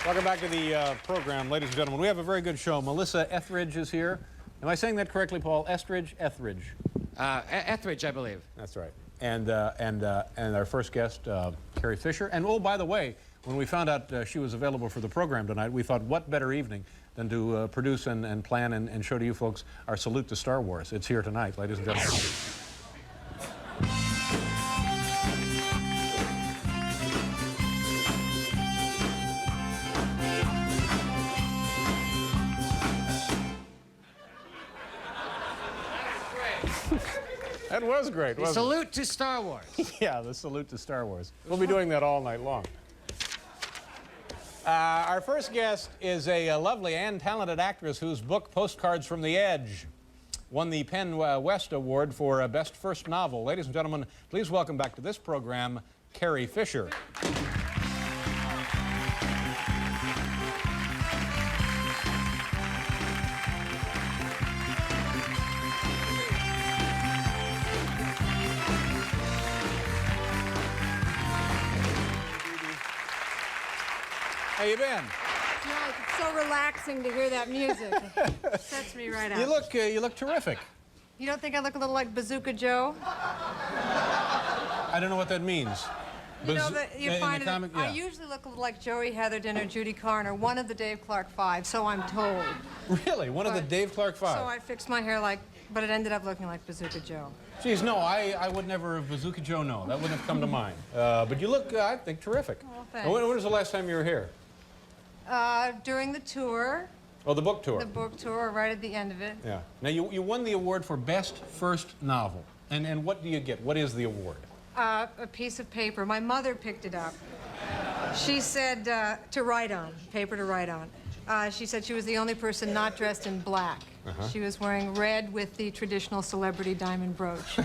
Welcome back to the program, ladies and gentlemen. We have a very good show. Melissa Etheridge is here. Am I saying that correctly, Paul? Etheridge? Etheridge, I believe. That's right. And our first guest, Carrie Fisher. And oh, by the way, when we found out she was available for the program tonight, we thought, what better evening than to produce and plan and show to you folks our salute to Star Wars. It's here tonight, ladies and gentlemen. That was great, wasn't it? Salute to Star Wars. Yeah, the salute to Star Wars. We'll be doing that all night long. Our first guest is a lovely and talented actress whose book, Postcards from the Edge, won the Penn West Award for Best First Novel. Ladies and gentlemen, please welcome back to this program, Carrie Fisher. How you been? Nice. It's so relaxing to hear that music. It sets me right out. You look terrific. You don't think I look a little like Bazooka Joe? I don't know what that means. You know that you find it. Comic, yeah. I usually look a little like Joey Heatherton or Judy Carner, one of the Dave Clark Five, so I'm told. Really? One of the Dave Clark Five? So I fixed my hair like, but it ended up looking like Bazooka Joe. Geez, no, I would never have Bazooka Joe, no. That wouldn't have come to mind. But you look, I think, terrific. Well, thanks. When was the last time you were here? During the tour. Oh, the book tour. The book tour, right at the end of it. Yeah. Now, you won the award for Best First Novel. And what do you get? What is the award? A piece of paper. My mother picked it up. She said to write on, paper to write on. She said she was the only person not dressed in black. She was wearing red with the traditional celebrity diamond brooch.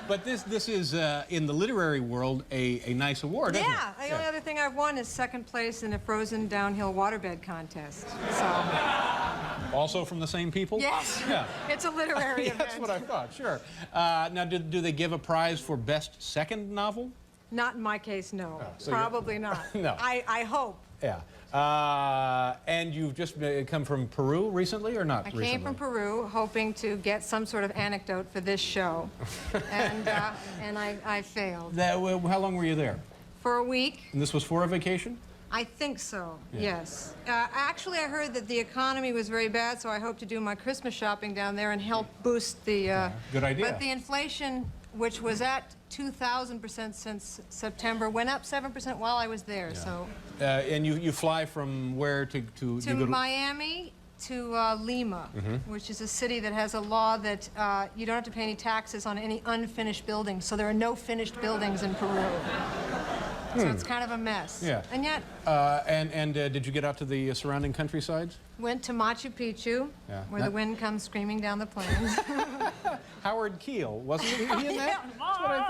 But this is, in the literary world, a nice award, isn't it? Yeah, the only other thing I've won is second place in a frozen downhill waterbed contest. So. Also from the same people? Yes. Yeah. It's a literary event. That's what I thought, sure. Now, do they give a prize for Best Second Novel? Not in my case, no. Oh, so probably not. No. I hope. Yeah. And you've just come from Peru recently, or not recently? I came from Peru hoping to get some sort of anecdote for this show, and I failed. How long were you there? For a week. And this was for a vacation? I think so, yeah. Yes. Actually, I heard that the economy was very bad, so I hope to do my Christmas shopping down there and help boost the... Good idea. But the inflation, which was at 2,000% since September, went up 7% while I was there, so... And you fly from where to Miami to Lima, which is a city that has a law that you don't have to pay any taxes on any unfinished buildings, so there are no finished buildings in Peru. So it's kind of a mess. Yeah. And yet... did you get out to the surrounding countrysides? Went to Machu Picchu, where the wind comes screaming down the plains. Howard Keel, wasn't he in that? Yeah. That's what I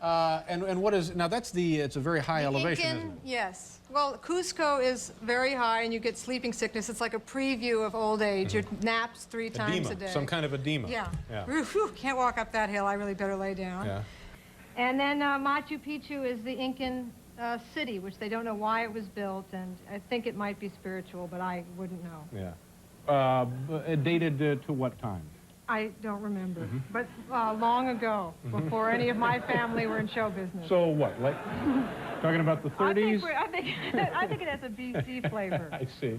thought. And what is, now that's it's a very high elevation, isn't it? Yes. Well, Cusco is very high and you get sleeping sickness. It's like a preview of old age. Your naps 3 times a day. Some kind of edema. Yeah. Whew, can't walk up that hill. I really better lay down. Yeah. And then Machu Picchu is the Incan city, which they don't know why it was built, and I think it might be spiritual, but I wouldn't know. Yeah. Dated to what time? I don't remember, but long ago, before any of my family were in show business. So what, like, talking about the 30s? I think it has a BC flavor. I see.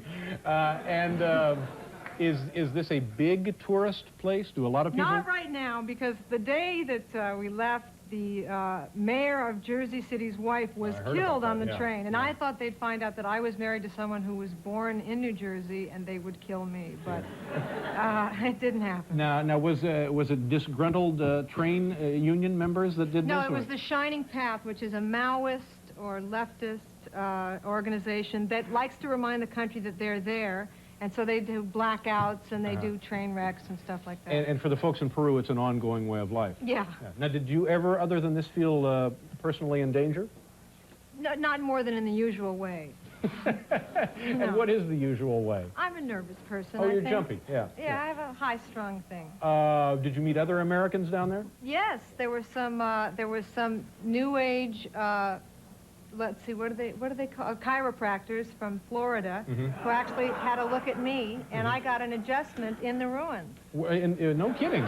Is this a big tourist place? Do a lot of people? Not right now, because the day that we left, the mayor of Jersey City's wife was killed on the train, and I thought they'd find out that I was married to someone who was born in New Jersey, and they would kill me, but it didn't happen. Now was it disgruntled train union members that did this? No, it was the Shining Path, which is a Maoist or leftist organization that likes to remind the country that they're there. And so they do blackouts, and they do train wrecks and stuff like that. And for the folks in Peru, it's an ongoing way of life. Yeah. Now, did you ever, other than this, feel personally in danger? No, not more than in the usual way. And what is the usual way? I'm a nervous person. Oh, you're jumpy, yeah. Yeah, I have a high-strung thing. Did you meet other Americans down there? Yes, there was some New Age let's see, what do they call chiropractors from Florida who actually had a look at me, and I got an adjustment in the ruins. No kidding.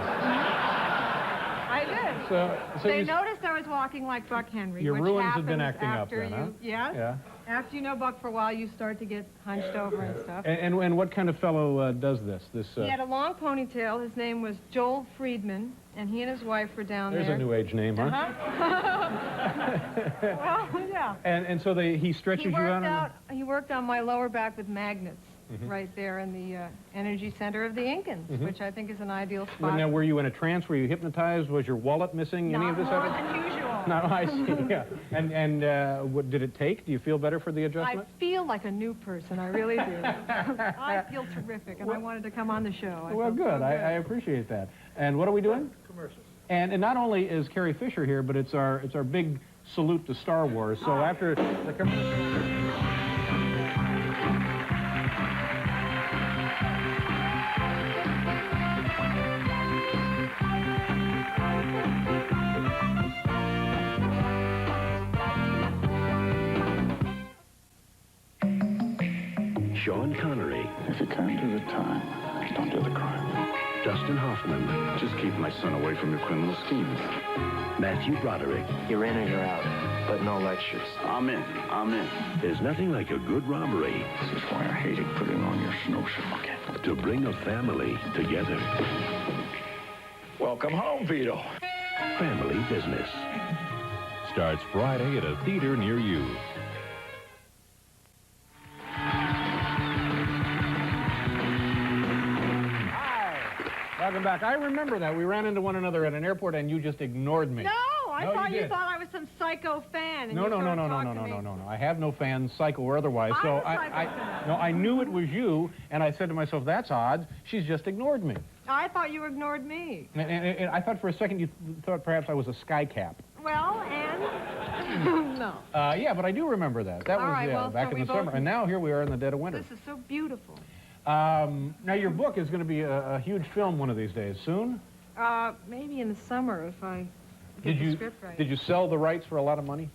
I did. So They noticed I was walking like Buck Henry. Your which ruins have been happens acting up after then, huh? Yes. Yeah. After you know Buck for a while, you start to get hunched over and stuff. And what kind of fellow does this? He had a long ponytail. His name was Joel Friedman, and he and his wife were down There's there. a new age name, huh? Well, yeah. And so he stretches you out. He worked on my lower back with magnets right there in the energy center of the Incans, which I think is an ideal spot. Well, now, were you in a trance? Were you hypnotized? Was your wallet missing? Any of this? Not more than usual. No, I see. Yeah. And what did it take? Do you feel better for the adjustment? I feel like a new person. I really do. I feel terrific, and I wanted to come on the show. Well, good. I appreciate that. And what are we doing? Commercials. And not only is Carrie Fisher here, but it's our big salute to Star Wars. So after the commercial. Sean Connery, If you can't do the time, don't do the crime. Dustin Hoffman, Just keep my son away from your criminal schemes. Matthew Broderick. You're in or you're out, but no lectures. I'm in. There's nothing like a good robbery This is why I hated putting on your snowshoe. Okay. to bring a family together. Welcome home, Vito. Family Business. Starts Friday at a theater near you. Welcome back. I remember that. We ran into one another at an airport, and you just ignored me. No, I No, thought you you did. thought I was some psycho fan. And No, you no, no, started no, no, talking no, to no, me. no, no. I have no fans, psycho or otherwise. I'm So a psycho fan. no, I knew it was you, and I said to myself, "That's odd. She's just ignored me." I thought you ignored me. And I thought for a second you thought perhaps I was a sky cap. Well, and no. Yeah, but I do remember that. That All was right, well, back so in we the both- summer, and now here we are in the dead of winter. This is so beautiful. Now your book is going to be a huge film one of these days. Soon? Maybe in the summer if I get Did the you script right. did you sell the rights for a lot of money?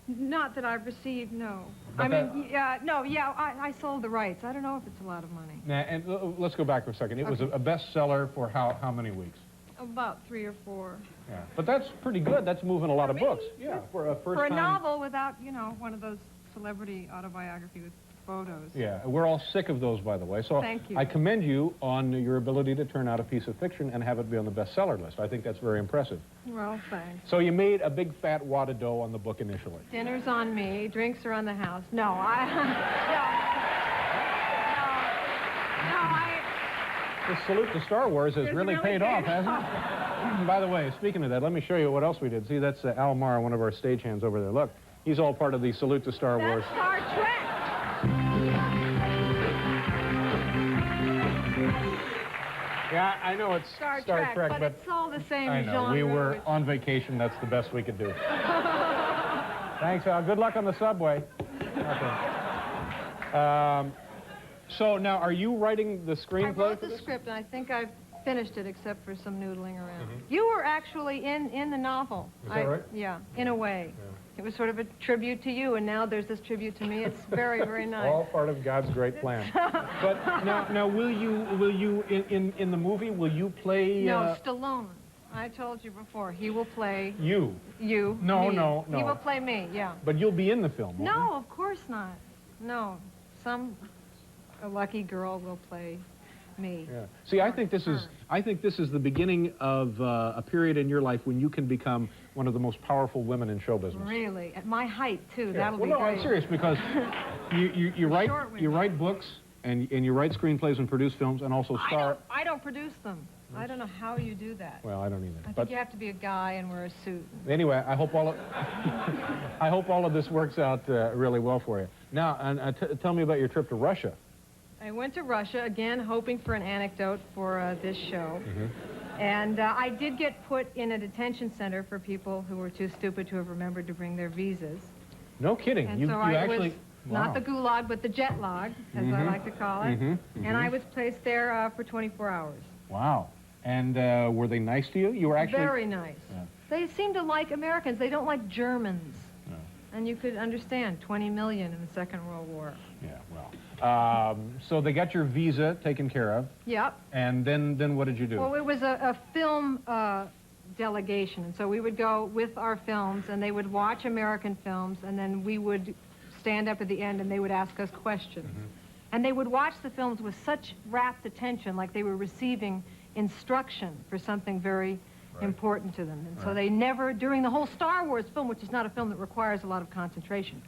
Not that I've received, no. But I mean, I sold the rights. I don't know if it's a lot of money. Now, and let's go back for a second. It was a bestseller for how many weeks? About 3 or 4. Yeah, but that's pretty good. That's moving a lot of me? books. Yeah, for a first For a time. novel without, one of those celebrity autobiography with photos. Yeah, we're all sick of those, by the way. So Thank you. I commend you on your ability to turn out a piece of fiction and have it be on the bestseller list. I think that's very impressive. Well, thanks. So you made a big fat wad of dough on the book initially. Dinner's on me. Drinks are on the house. No, The salute to Star Wars has It's really really paid off, paid hasn't it? By the way, speaking of that, let me show you what else we did. See, that's Al Marr, one of our stagehands over there. Look, he's all part of the salute to Star Wars. That's Star Trek. Yeah, I know it's Star Trek, but it's all the same I know. genre. We were which- on vacation. That's the best we could do. Thanks, Al. Good luck on the subway. Okay. So now, are you writing the I screenplay? wrote for the this? script, and I think I've finished it except for some noodling around. Mm-hmm. You were actually in the novel. Is that right? Yeah, in a way. It was sort of a tribute to you, and now there's this tribute to me. It's very, very nice. All part of God's great plan. But now, will you in the movie? Will you play? No, Stallone. I told you before. He will play You. you. No, me. no, no. He will play me. Yeah. But you'll be in the film. won't No, of course not. No, a lucky girl will play me. you? Yeah. See, I think this is the beginning of a period in your life when you can become one of the most powerful women in show business. Really, at my height too. Yeah. That'll Well, be no, great. I'm serious because you write Short women. you write books and you write screenplays and produce films and also star. I don't produce them. I don't know how you do that. Well, I don't either. I think But you have to be a guy and wear a suit. anyway, I hope all of I hope all of this works out really well for you. Now, and tell me about your trip to Russia. I went to Russia, again, hoping for an anecdote for this show. Mm-hmm. And I did get put in a detention center for people who were too stupid to have remembered to bring their visas. No kidding. And you so you I actually was not wow. the gulag, but the jet log, as I like to call it. And I was placed there for 24 hours. Wow. And were they nice to you? You were actually Very nice. Yeah. They seem to like Americans. They don't like Germans. And you could understand 20 million in the Second World War. Yeah, well. So they got your visa taken care of. Yep. And then what did you do? Well, it was a film delegation, and so we would go with our films, and they would watch American films, and then we would stand up at the end, and they would ask us questions. And they would watch the films with such rapt attention, like they were receiving instruction for something very important to them. And so they never, during the whole Star Wars film, which is not a film that requires a lot of concentration,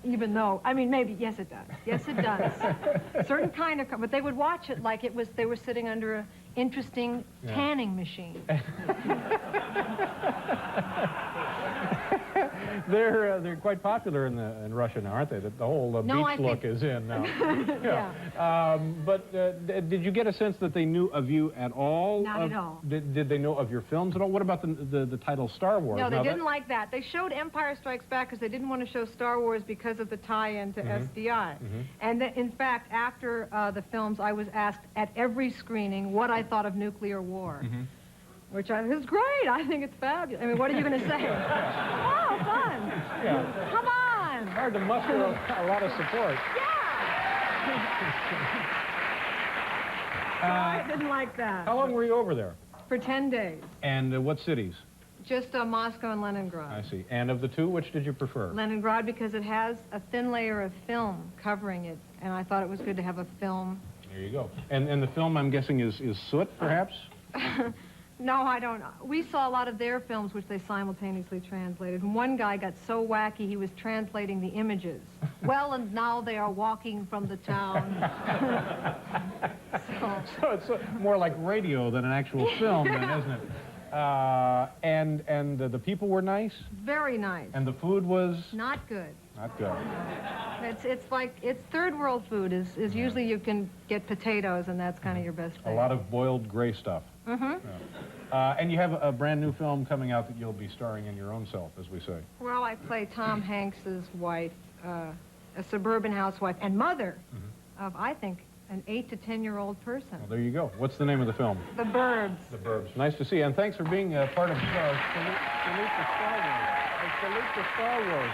even though, I mean, maybe, yes, it does. Yes, it does. Certain kind of, but they would watch it like it was, they were sitting under an interesting tanning machine. They're quite popular in Russia now, aren't they? The whole beach look is in now. But did you get a sense that they knew of you at all? Not at all. Did they know of your films at all? What about the title Star Wars? No, they didn't like that. They showed Empire Strikes Back because they didn't want to show Star Wars because of the tie-in to SDI. And in fact, after the films, I was asked at every screening what I thought of nuclear war. Which is great. I think it's fabulous. I mean, what are you going to say? Oh, fun. Yeah. Come on. Hard to muster a lot of support. So I didn't like that. How long were you over there? For 10 days. And what cities? Just Moscow and Leningrad. I see. And of the two, which did you prefer? Leningrad because it has a thin layer of film covering it, and I thought it was good to have a film. There you go. And the film, I'm guessing, is Soot, perhaps? No, I don't. We saw a lot of their films, which they simultaneously translated. And one guy got so wacky, he was translating the images. Well, and now they are walking from the town. So it's more like radio than an actual film, then, isn't it? And the people were nice? Very nice. And the food was? Not good. Not good. It's third world food. Is usually you can get potatoes, and that's kind of your best thing. A lot of boiled gray stuff. And you have a brand new film coming out that you'll be starring in your own self, as we say. Well, I play Tom Hanks's wife, a suburban housewife, and mother of, I think, an 8 to 10-year-old person. Well, there you go. What's the name of the film? The Burbs. The Burbs. Nice to see you, and thanks for being part of Salute to Star Wars. Salute to Star Wars.